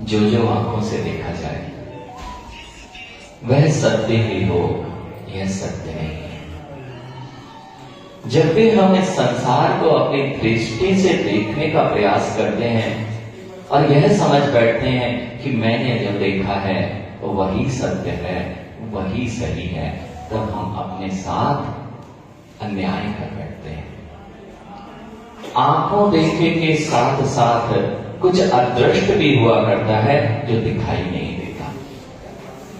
जो जो आंखों से देखा जाए वह सत्य ही हो, यह सत्य नहीं है। जब भी हम इस संसार को अपनी दृष्टि से देखने का प्रयास करते हैं और यह समझ बैठते हैं कि मैंने जो देखा है वही सत्य है, वही सही है, तब हम अपने साथ अन्याय कर बैठते हैं। आंखों देखे के साथ साथ कुछ अदृष्ट भी हुआ करता है जो दिखाई नहीं देता।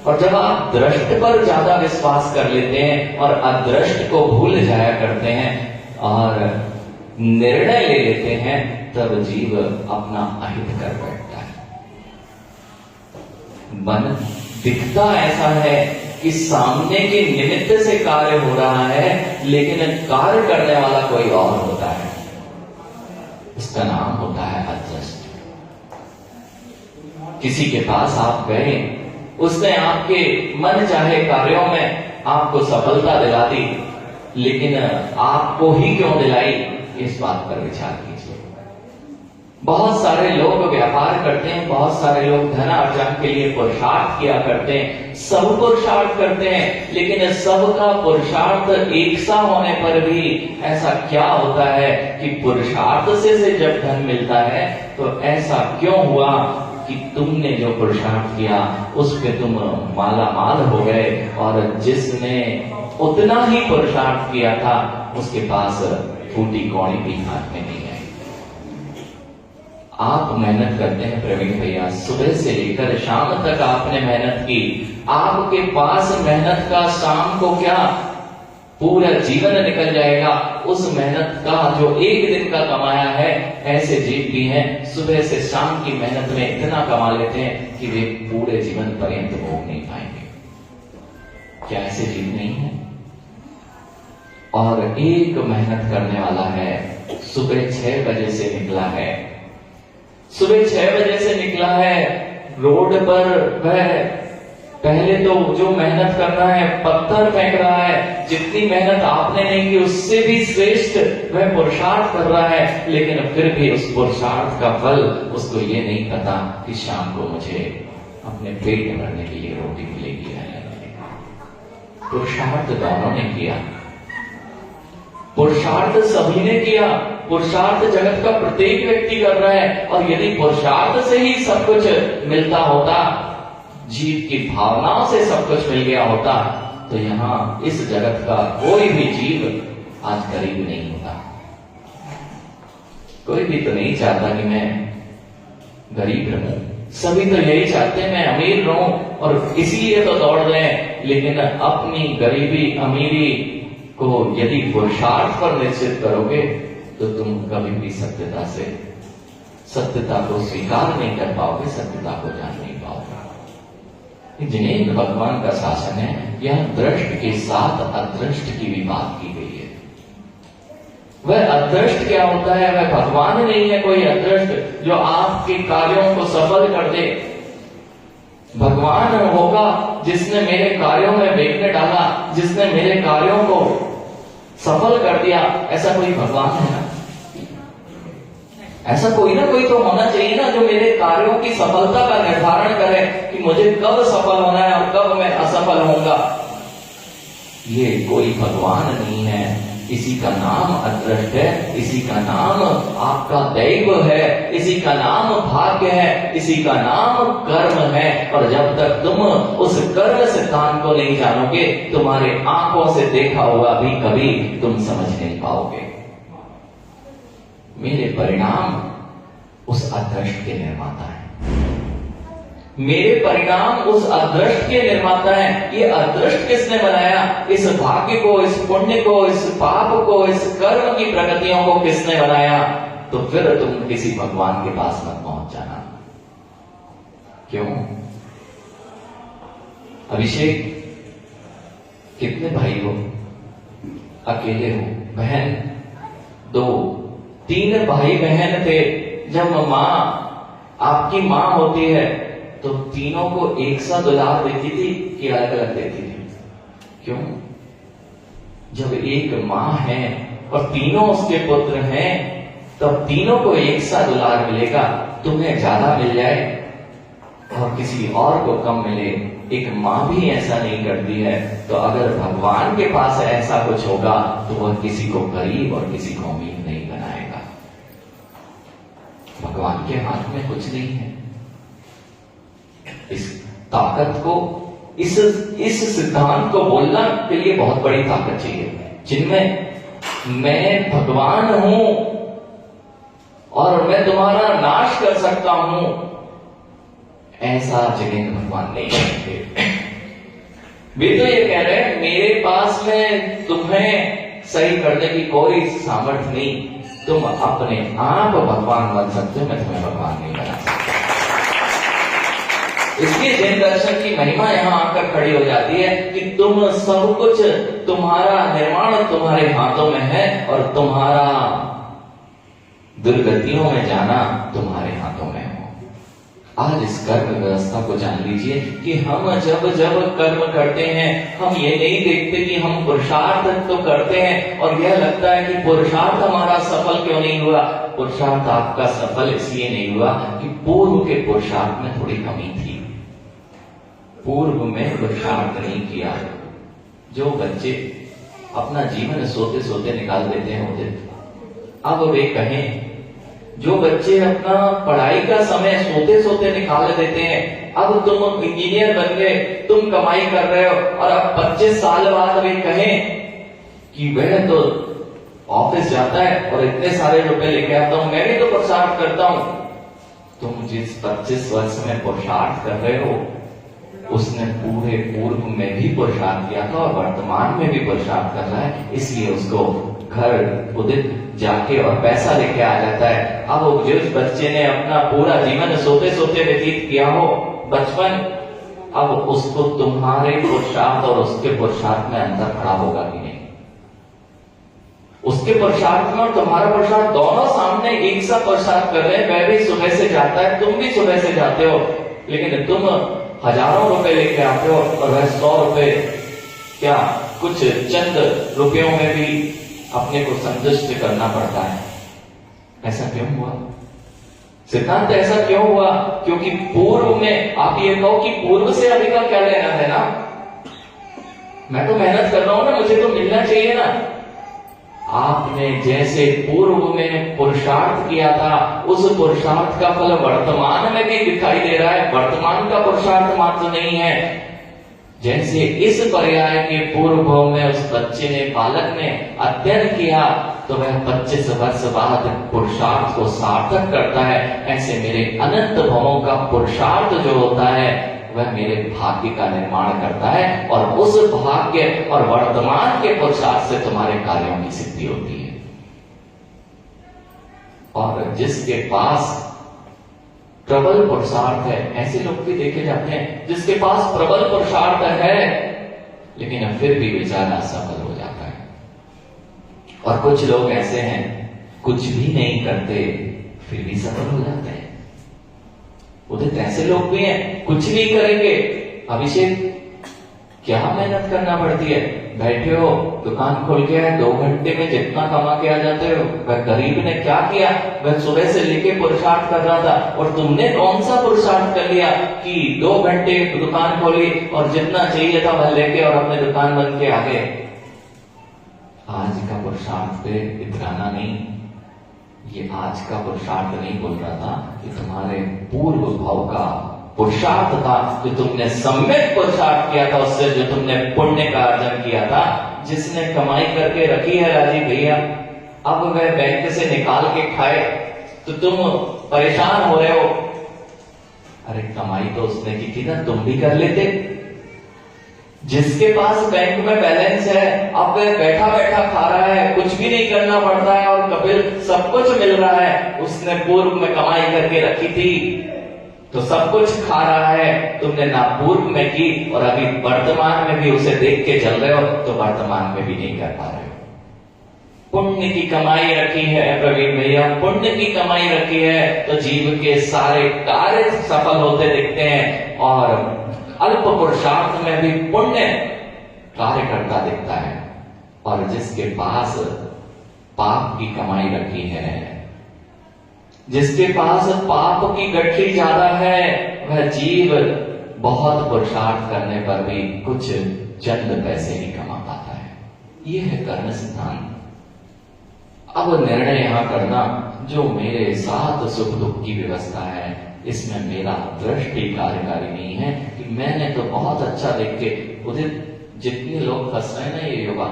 और जब आप दृष्ट पर ज्यादा विश्वास कर लेते हैं और अदृष्ट को भूल जाया करते हैं और निर्णय ले लेते हैं, तब जीव अपना अहित कर बैठता है। मन दिखता ऐसा है कि सामने के निमित्त से कार्य हो रहा है, लेकिन कार्य करने वाला कोई और होता है। इसका नाम होता है अदृष्ट। किसी के पास आप गए, उसने आपके मन चाहे कार्यों में आपको सफलता दिला दी, लेकिन आपको ही क्यों दिलाई, इस बात पर विचार कीजिए। बहुत सारे लोग व्यापार करते हैं, बहुत सारे लोग धन अर्जन के लिए पुरुषार्थ किया करते हैं, सब पुरुषार्थ करते हैं, लेकिन सबका पुरुषार्थ एक सा होने पर भी ऐसा क्या होता है कि पुरुषार्थ से जब धन मिलता है तो ऐसा क्यों हुआ कि तुमने जो पुरुषार्थ किया उस पे तुम माला माल हो गए, और जिसने उतना ही पुरुषार्थ किया था उसके पास फूटी कौड़ी भी हाथ में नहीं है। आप मेहनत करते हैं प्रवीण भैया, सुबह से लेकर शाम तक आपने मेहनत की, आपके पास मेहनत का शाम को क्या पूरा जीवन निकल जाएगा। उस मेहनत का जो एक दिन का कमाया है, ऐसे जीव भी हैं सुबह से शाम की मेहनत में इतना कमा लेते हैं कि वे पूरे जीवन पर्यंत भोग नहीं पाएंगे। क्या ऐसे जीव नहीं है? और एक मेहनत करने वाला है, सुबह 6 बजे से निकला है, सुबह 6 बजे से निकला है, रोड पर वह पहले तो जो मेहनत कर रहा है पत्थर फेंक रहा है, जितनी मेहनत आपने नहीं की उससे भी श्रेष्ठ वह पुरुषार्थ कर रहा है, लेकिन फिर भी उस पुरुषार्थ का फल उसको ये नहीं पता कि शाम को मुझे अपने पेट भरने के लिए रोटी मिलेगी या नहीं मिलेगी। पुरुषार्थ दोनों ने किया, पुरुषार्थ सभी ने किया, पुरुषार्थ जगत का प्रत्येक व्यक्ति कर रहा है। और यदि पुरुषार्थ से ही सब कुछ मिलता होता, जीव की भावनाओं से सब कुछ मिल गया होता, तो यहां इस जगत का कोई भी जीव आज गरीब नहीं होता। कोई भी तो नहीं चाहता कि मैं गरीब रहूं, सभी तो यही चाहते हैं मैं अमीर रहूं, और इसीलिए तो दौड़ रहे हैं। लेकिन अपनी गरीबी अमीरी को यदि पुरुषार्थ पर निश्चित करोगे तो तुम कभी भी सत्यता को स्वीकार नहीं कर पाओगे, सत्यता को जान नहीं पाओगे। जिन्हें भगवान का शासन है, यह दृष्ट के साथ अदृष्ट की भी बात की गई है। वह अदृष्ट क्या होता है? वह भगवान नहीं है कोई अदृष्ट जो आपके कार्यों को सफल कर दे। भगवान होगा जिसने मेरे कार्यों में विघ्न डाला, जिसने मेरे कार्यों को सफल कर दिया। ऐसा कोई भगवान है ना? ऐसा कोई ना कोई तो होना चाहिए ना जो मेरे कार्यों की सफलता का निर्धारण करे कि मुझे कब सफल होना है और कब मैं असफल होऊंगा। ये कोई भगवान नहीं है, इसी का नाम अदृष्ट है, इसी का नाम आपका दैव है, इसी का नाम भाग्य है, इसी का नाम कर्म है। और जब तक तुम उस कर्म सिद्धांत को नहीं जानोगे, तुम्हारे आंखों से देखा हुआ भी कभी तुम समझ नहीं पाओगे। मेरे परिणाम उस अदृष्ट के निर्माता है, मेरे परिणाम उस अदृष्ट के निर्माता है। ये अदृष्ट किसने बनाया? इस भाग्य को, इस पुण्य को, इस पाप को, इस कर्म की प्रगतियों को किसने बनाया? तो फिर तुम किसी भगवान के पास मत पहुंच जाना। क्यों? अभिषेक, कितने भाई हो? अकेले हो? बहन? 2 3 भाई बहन थे। जब मां आपकी मां होती है तो तीनों को एक सा दुलार देती थी कि अलग अलग देती थी? क्यों? जब एक मां है और तीनों उसके पुत्र हैं, तब तीनों को एक सा दुलार मिलेगा। तुम्हें ज्यादा मिल जाए और किसी और को कम मिले, एक माँ भी ऐसा नहीं करती है, तो अगर भगवान के पास ऐसा कुछ होगा तो वह किसी को गरीब और किसी को अमीर नहीं बनाएगा। भगवान के हाथ में कुछ नहीं है। इस ताकत को, इस सिद्धांत को बोलना के लिए बहुत बड़ी ताकत चाहिए, जिनमें मैं भगवान हूं और मैं तुम्हारा नाश कर सकता हूं, ऐसा जगह भगवान नहीं कहते। वे तो ये कह रहे हैं मेरे पास में तुम्हें सही करने की कोई सामर्थ्य नहीं, तुम अपने आप भगवान बन सकते हो, मैं तुम्हें भगवान नहीं बना सकता। इसलिए जैन दर्शन की महिमा यहां आकर खड़ी हो जाती है कि तुम सब कुछ, तुम्हारा निर्माण तुम्हारे हाथों में है और तुम्हारा दुर्गतियों में जाना तुम्हारे हाथों में हो। आज इस कर्म व्यवस्था को जान लीजिए कि हम जब जब कर्म करते हैं, हम ये नहीं देखते कि हम पुरुषार्थ तो करते हैं और यह लगता है कि पुरुषार्थ हमारा सफल क्यों नहीं हुआ। पुरुषार्थ आपका सफल इसलिए नहीं हुआ कि पूर्व के पुरुषार्थ में थोड़ी कमी थी, पूर्व में पुरुषार्थ नहीं किया। जो बच्चे अपना जीवन सोते सोते निकाल देते हैं, अब वे कहें, जो बच्चे अपना पढ़ाई का समय सोते सोते निकाल देते हैं, अब तुम इंजीनियर बन गए, तुम कमाई कर रहे हो, और अब 25 साल बाद वे कहें कि वह तो ऑफिस जाता है और इतने सारे रुपए लेके आता हूं, मैं भी तो पुरुषार्थ करता हूं। तुम जिस 25 वर्ष में पुरुषार्थ कर रहे हो, उसने पूरे पूर्व में भी पुरुषार्थ किया था और वर्तमान में भी पुरुषार्थ कर रहा है, इसलिए उसको घर उदित जाके और पैसा लेके आ जाता है। अब जिस बच्चे ने अपना पूरा जीवन सोते सोते व्यतीत किया हो, बचपन, अब उसको तुम्हारे पुरुषार्थ और उसके पुरुषार्थ में अंतर खड़ा होगा कि नहीं? उसके पुरुषार्थ में और तुम्हारा पुरुषार्थ दोनों सामने एक सा पुरुषार्थ कर रहे हैं। वह भी सुबह से जाता है, तुम भी सुबह से जाते हो, लेकिन तुम हजारों रुपए लेके आते हो और वह 100 रुपए, क्या कुछ चंद रुपयों में भी अपने को संतुष्ट करना पड़ता है। ऐसा क्यों हुआ? सिद्धांत ऐसा क्यों हुआ? क्योंकि पूर्व में, आप ये कहो कि पूर्व से अभी का क्या लेना है ना, मैं तो मेहनत कर रहा हूं ना, मुझे तो मिलना चाहिए ना। आपने जैसे पूर्व में पुरुषार्थ किया था, उस पुरुषार्थ का फल वर्तमान में भी दिखाई दे रहा है, वर्तमान का पुरुषार्थ मात्र नहीं है। जैसे इस पर्याय के पूर्व में उस बच्चे ने, बालक ने अध्ययन किया, तो वह 25 वर्ष बाद पुरुषार्थ को सार्थक करता है। ऐसे मेरे अनंत भवों का पुरुषार्थ जो होता है, वह मेरे भाग्य का निर्माण करता है, और उस भाग्य और वर्तमान के पुरुषार्थ से तुम्हारे कार्यों की सिद्धि होती है। और जिसके पास प्रबल पुरुषार्थ है, ऐसे लोग भी देखे जाते हैं जिसके पास प्रबल पुरुषार्थ है, लेकिन फिर भी बेचारा असफल हो जाता है। और कुछ लोग ऐसे हैं, कुछ भी नहीं करते फिर भी सफल हो जाते हैं। उधर ऐसे लोग भी हैं, कुछ नहीं करेंगे। अभिषेक, क्या मेहनत करना पड़ती है, बैठे हो, दुकान खोल के आए, 2 घंटे में जितना कमा के आ जाते हो। वह गरीब ने क्या किया, वह सुबह से लेके पुरुषार्थ कर रहा था, और तुमने कौन सा पुरुषार्थ कर लिया कि 2 घंटे दुकान खोली और जितना चाहिए था वह लेके और अपने दुकान बंद के आ गए। आज का पुरुषार्थ पे इतराना नहीं, ये आज का पुरुषार्थ नहीं बोल रहा था कि तुम्हारे पूर्व भाव का पुरुषार्थ था, जो तुमने सम्यक पुरुषार्थ किया था, उससे जो तुमने पुण्य का अर्जन किया था। जिसने कमाई करके रखी है राजीव भैया, अब वह बैंक से निकाल के खाए तो तुम परेशान हो रहे हो। अरे कमाई तो उसने की थी ना, तुम भी कर लेते। जिसके पास बैंक में बैलेंस है, अब वह बैठा बैठा खा रहा है, कुछ भी नहीं करना पड़ता है और कपिल सब कुछ मिल रहा है। उसने पूर्व में कमाई करके रखी थी तो सब कुछ खा रहा है, तुमने ना पूर्व में की और अभी वर्तमान में भी उसे देख के चल रहे हो, तो वर्तमान में भी नहीं कर पा रहे हो। पुण्य की कमाई रखी है प्रवीण भैया, पुण्य की कमाई रखी है, तो जीव के सारे कार्य सफल होते दिखते हैं, और अल्प पुरुषार्थ में भी पुण्य कार्य करता दिखता है। और जिसके पास पाप की कमाई रखी है, जिसके पास पाप की गठरी ज्यादा है, वह जीव बहुत पुरुषार्थ करने पर भी कुछ चंद पैसे ही कमा पाता है। यह है कर्ण सिद्धांत। अब निर्णय यहां करना, जो मेरे साथ सुख दुख की व्यवस्था है इसमें मेरा दृष्टि कार्यकारी नहीं है कि मैंने तो बहुत अच्छा देख के, उधर जितने लोग फंस रहे हैं ना ये युवा,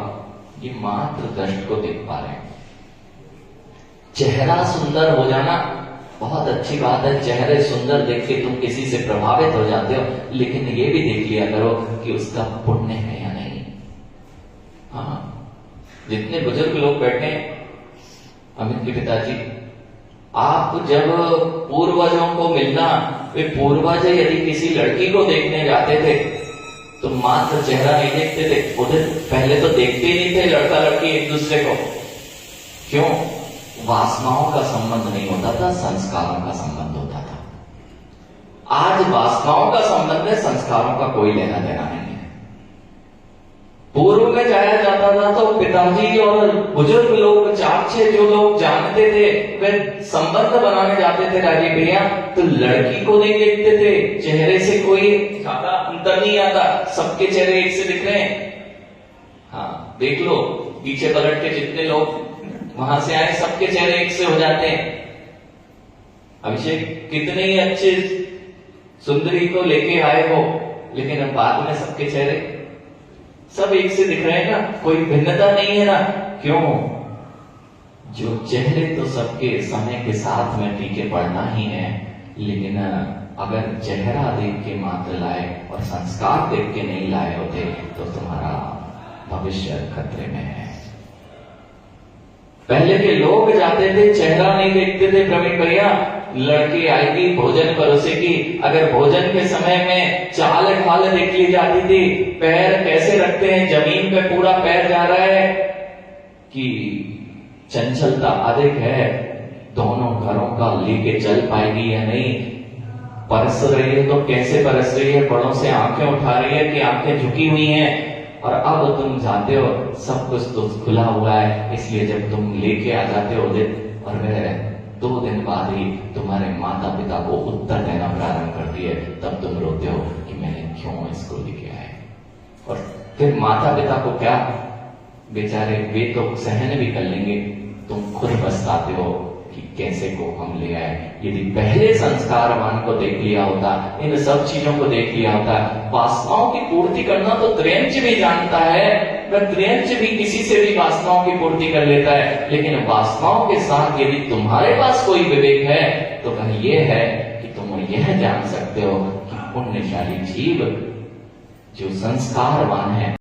ये मात्र दृष्टि को देख पा रहे हैं। चेहरा सुंदर हो जाना बहुत अच्छी बात है, चेहरे सुंदर देख के तुम किसी से प्रभावित हो जाते हो, लेकिन ये भी देख लिया करो कि उसका पुण्य है या नहीं। हाँ, जितने बुजुर्ग लोग बैठे हैं, अमित के पिताजी, आप जब पूर्वजों को मिलना, वे पूर्वज यदि किसी लड़की को देखने जाते थे तो मात्र चेहरा नहीं देखते थे, उधर पहले तो देखते ही नहीं थे लड़का लड़की एक दूसरे को। क्यों? वासनाओं का संबंध नहीं होता था, संस्कारों का संबंध होता था। आज वासनाओं का संबंध है, संस्कारों का कोई लेना देना नहीं है। पूर्व में जाया जाता था तो पिताजी और बुजुर्ग लोग, चाचे जो लोग जानते थे, वे संबंध बनाने जाते थे राजीव भैया, तो लड़की को नहीं देखते थे, चेहरे से कोई ज्यादा अंतर नहीं आता, सबके चेहरे एक से दिख रहे हैं। हाँ, देख लो पीछे पलट के जितने लोग वहां से आए, सबके चेहरे एक से हो जाते हैं। अभिषेक कितने ही अच्छे सुंदरी को लेके आए हो, लेकिन अब बाद में सबके चेहरे सब एक से दिख रहे हैं ना, कोई भिन्नता नहीं है ना। क्यों? जो चेहरे तो सबके समय के साथ में फीके पड़ना ही है, लेकिन अगर चेहरा देख के मात्र लाए और संस्कार देख के नहीं लाए होते तो तुम्हारा भविष्य खतरे में है। पहले के लोग जाते थे, चेहरा नहीं देखते थे प्रवीण भैया, लड़की आएगी भोजन परोसेगी, अगर भोजन के समय में चाल ढाल देख ली जाती थी, पैर कैसे रखते हैं, जमीन पे पूरा पैर जा रहा है कि चंचलता अधिक है, दोनों घरों का लेके चल पाएगी या नहीं, परस रही है तो कैसे परस रही है, बड़ों से आंखें उठा रही है कि आंखें झुकी हुई हैं। और अब तुम जाते हो, सब कुछ तो खुला हुआ है, इसलिए जब तुम लेके आ जाते हो और वह 2 दिन बाद ही तुम्हारे माता पिता को उत्तर देना प्रारंभ करती है, तब तुम रोते हो कि मैंने क्यों इसको लेके आए। और फिर माता पिता को क्या, बेचारे वे तो सहन भी कर लेंगे, तुम खुद पछताते हो कि कैसे को हम ले आए। यदि पहले संस्कारवान को देख लिया होता, इन सब चीजों को देख लिया होता, वासनाओं की पूर्ति करना तो त्रियंच भी जानता है, वह त्रियंच भी किसी से भी वासनाओं की पूर्ति कर लेता है, लेकिन वासनाओं के साथ यदि तुम्हारे पास कोई विवेक है तो वह यह है कि तुम यह जान सकते हो कि पुण्यशाली जीव जो संस्कारवान है